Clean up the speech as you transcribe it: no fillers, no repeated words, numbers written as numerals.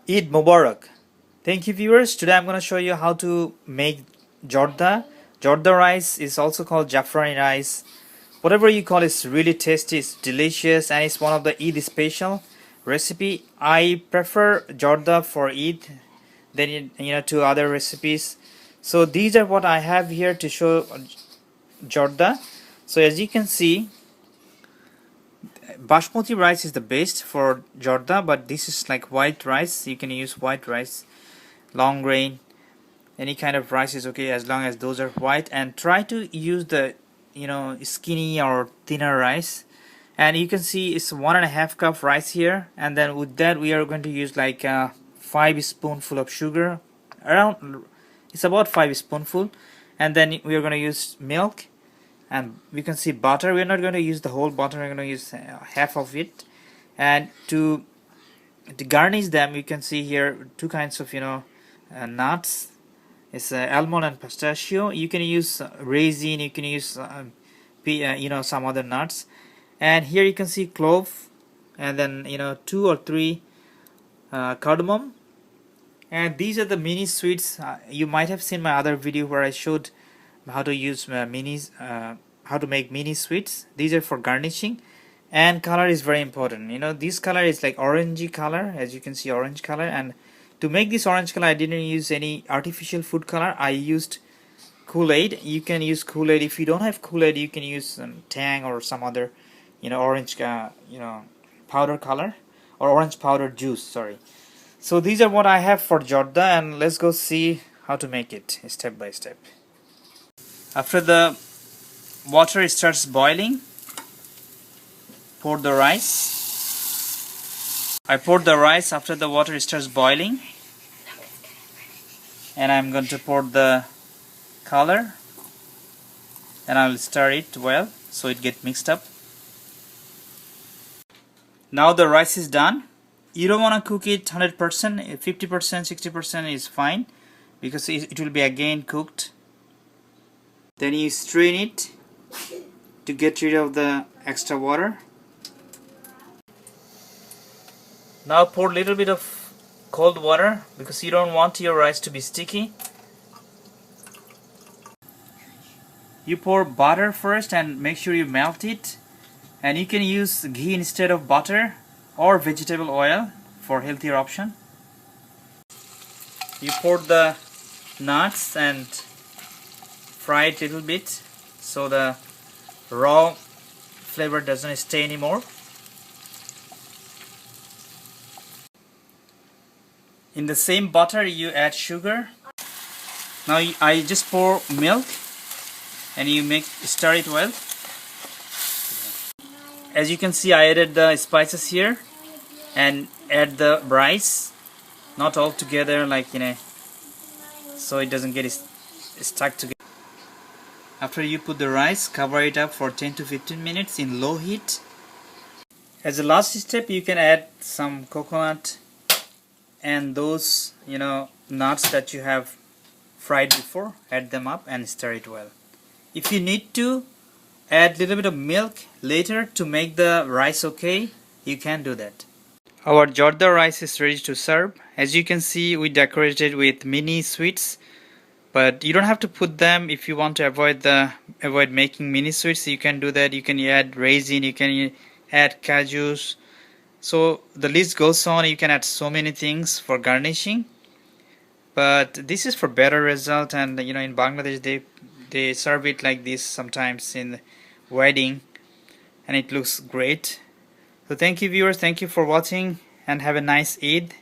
Eid Mubarak. Thank you viewers. Today I'm going to show you how to make Zarda. Zarda rice is also called Jafrani rice. Whatever you call it, it's really tasty, it's delicious, and it's one of the Eid special recipe. I prefer Zarda for Eid than to other recipes. So these are what I have here to show Zarda. So as you can see, basmati rice is the best for Zarda, but this is like white rice. You can use white rice, long grain, any kind of rice is okay as long as those are white. And try to use the skinny or thinner rice. And you can see it's 1.5 cup rice here, and then with that we are going to use like 5 spoonful of sugar, around, it's about 5 spoonful, and then we are going to use milk, and we can see butter. We're not going to use the whole butter, we're going to use half of it. And to garnish them, you can see here two kinds of nuts. It's almond and pistachio. You can use raisin, you can use some other nuts. And here you can see clove, and then 2 or 3 cardamom. And these are the mini sweets. You might have seen my other video where I showed how to use how to make mini sweets. These are for garnishing. And color is very important. This color is like orangey color, as you can see, orange color. And to make this orange color, I didn't use any artificial food color. I used Kool-Aid. You can use Kool-Aid. If you don't have Kool-Aid, you can use Tang or some other orange powder color, or orange powder juice, sorry. So these are what I have for Zarda, and let's go see how to make it step by step. After the water starts boiling, pour the rice. I poured the rice after the water starts boiling, and I'm going to pour the color, and I will stir it well so it gets mixed up. Now the rice is done. You don't want to cook it 100%, 50%, 60% is fine, because it will be again cooked. Then you strain it to get rid of the extra water. Now pour a little bit of cold water, because you don't want your rice to be sticky. You pour butter first and make sure you melt it. And you can use ghee instead of butter, or vegetable oil for healthier option. You pour the nuts and fry it a little bit so the raw flavor doesn't stay anymore. In the same butter you add sugar. Now I just pour milk, and you stir it well. As you can see, I added the spices here and add the rice, not all together, like so it doesn't get stuck together. After you put the rice, cover it up for 10 to 15 minutes in low heat. As a last step, you can add some coconut and those nuts that you have fried before. Add them up and stir it well. If you need to add a little bit of milk later to make the rice okay, you can do that. Our Zarda rice is ready to serve. As you can see, we decorated with mini sweets, but you don't have to put them. If you want to avoid making mini sweets, you can do that. You can add raisin, you can add cashews. So the list goes on. You can add so many things for garnishing, but this is for better result. And in Bangladesh they serve it like this sometimes in wedding, and it looks great. So thank you viewers, thank you for watching, and have a nice Eid.